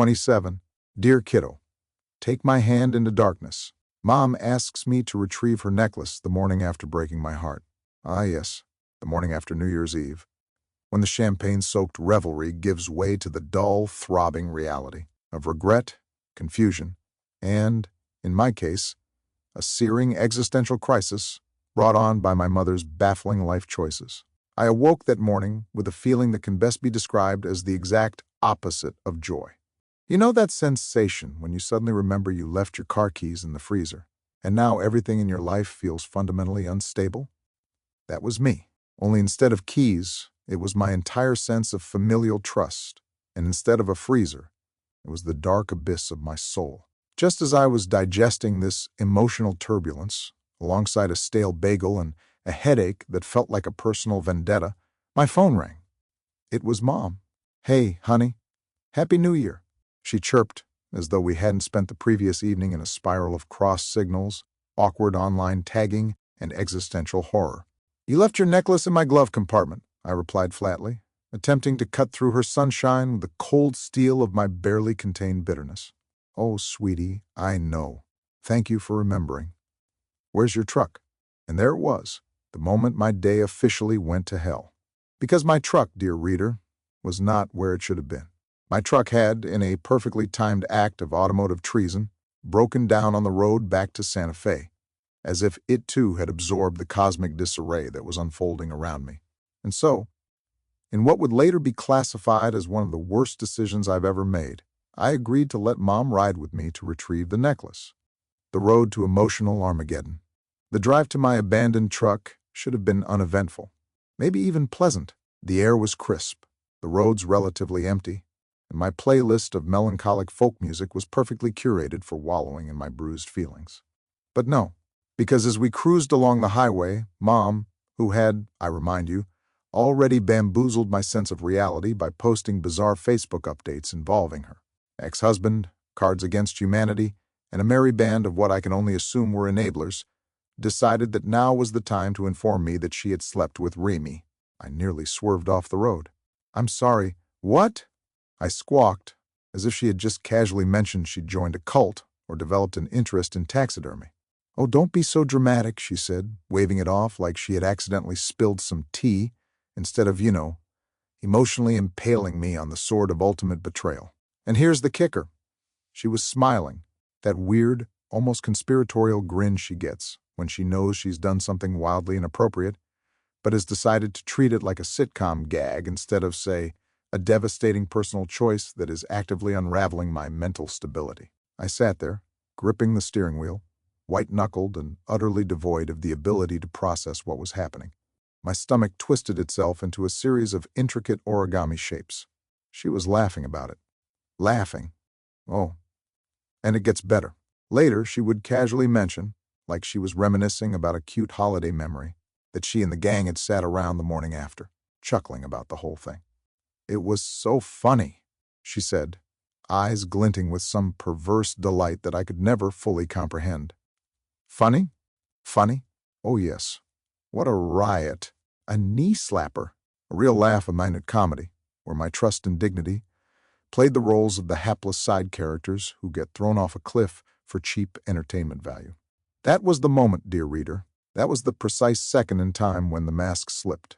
27. Dear Kiddo, take my hand into darkness. Mom asks me to retrieve her necklace the morning after breaking my heart. Ah, yes, the morning after New Year's Eve, when the champagne-soaked revelry gives way to the dull, throbbing reality of regret, confusion, and, in my case, a searing existential crisis brought on by my mother's baffling life choices. I awoke that morning with a feeling that can best be described as the exact opposite of joy. You know that sensation when you suddenly remember you left your car keys in the freezer, and now everything in your life feels fundamentally unstable? That was me. Only instead of keys, it was my entire sense of familial trust, and instead of a freezer, it was the dark abyss of my soul. Just as I was digesting this emotional turbulence, alongside a stale bagel and a headache that felt like a personal vendetta, my phone rang. It was Mom. "Hey, honey. Happy New Year," she chirped, as though we hadn't spent the previous evening in a spiral of cross signals, awkward online tagging, and existential horror. "You left your necklace in my glove compartment," I replied flatly, attempting to cut through her sunshine with the cold steel of my barely contained bitterness. "Oh, sweetie, I know. Thank you for remembering. Where's your truck?" And there it was, the moment my day officially went to hell. Because my truck, dear reader, was not where it should have been. My truck had, in a perfectly timed act of automotive treason, broken down on the road back to Santa Fe, as if it too had absorbed the cosmic disarray that was unfolding around me. And so, in what would later be classified as one of the worst decisions I've ever made, I agreed to let Mom ride with me to retrieve the necklace. The road to emotional Armageddon. The drive to my abandoned truck should have been uneventful, maybe even pleasant. The air was crisp, the roads relatively empty, and my playlist of melancholic folk music was perfectly curated for wallowing in my bruised feelings. But no, because as we cruised along the highway, Mom, who had, I remind you, already bamboozled my sense of reality by posting bizarre Facebook updates involving her ex-husband, Cards Against Humanity, and a merry band of what I can only assume were enablers, decided that now was the time to inform me that she had slept with Remy. I nearly swerved off the road. "I'm sorry." "What?" I squawked, as if she had just casually mentioned she'd joined a cult or developed an interest in taxidermy. "Oh, don't be so dramatic," she said, waving it off like she had accidentally spilled some tea, instead of, emotionally impaling me on the sword of ultimate betrayal. And here's the kicker. She was smiling, that weird, almost conspiratorial grin she gets when she knows she's done something wildly inappropriate, but has decided to treat it like a sitcom gag instead of, say, a devastating personal choice that is actively unraveling my mental stability. I sat there, gripping the steering wheel, white-knuckled and utterly devoid of the ability to process what was happening. My stomach twisted itself into a series of intricate origami shapes. She was laughing about it. Laughing. Oh, and it gets better. Later, she would casually mention, like she was reminiscing about a cute holiday memory, that she and the gang had sat around the morning after, chuckling about the whole thing. "It was so funny," she said, eyes glinting with some perverse delight that I could never fully comprehend. Funny? Funny? Oh yes. What a riot. A knee slapper. A real laugh-a-minute comedy, where my trust and dignity played the roles of the hapless side characters who get thrown off a cliff for cheap entertainment value. That was the moment, dear reader. That was the precise second in time when the mask slipped,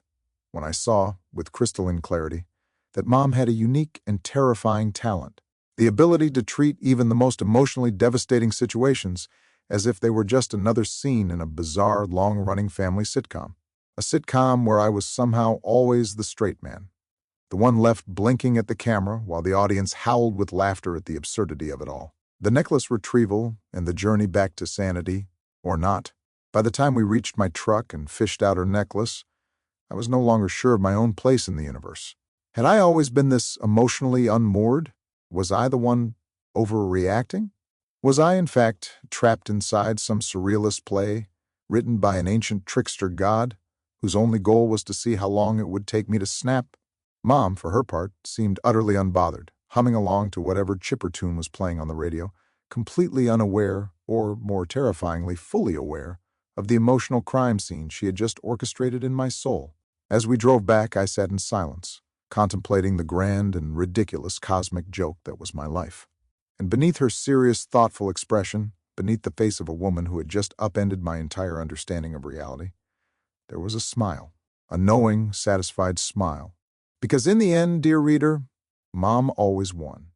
when I saw, with crystalline clarity, that Mom had a unique and terrifying talent, the ability to treat even the most emotionally devastating situations as if they were just another scene in a bizarre, long-running family sitcom. A sitcom where I was somehow always the straight man, the one left blinking at the camera while the audience howled with laughter at the absurdity of it all. The necklace retrieval and the journey back to sanity, or not. By the time we reached my truck and fished out her necklace, I was no longer sure of my own place in the universe. Had I always been this emotionally unmoored? Was I the one overreacting? Was I, in fact, trapped inside some surrealist play, written by an ancient trickster god, whose only goal was to see how long it would take me to snap? Mom, for her part, seemed utterly unbothered, humming along to whatever chipper tune was playing on the radio, completely unaware, or, more terrifyingly, fully aware, of the emotional crime scene she had just orchestrated in my soul. As we drove back, I sat in silence, contemplating the grand and ridiculous cosmic joke that was my life. And beneath her serious, thoughtful expression, beneath the face of a woman who had just upended my entire understanding of reality, there was a smile, a knowing, satisfied smile. Because in the end, dear reader, Mom always won.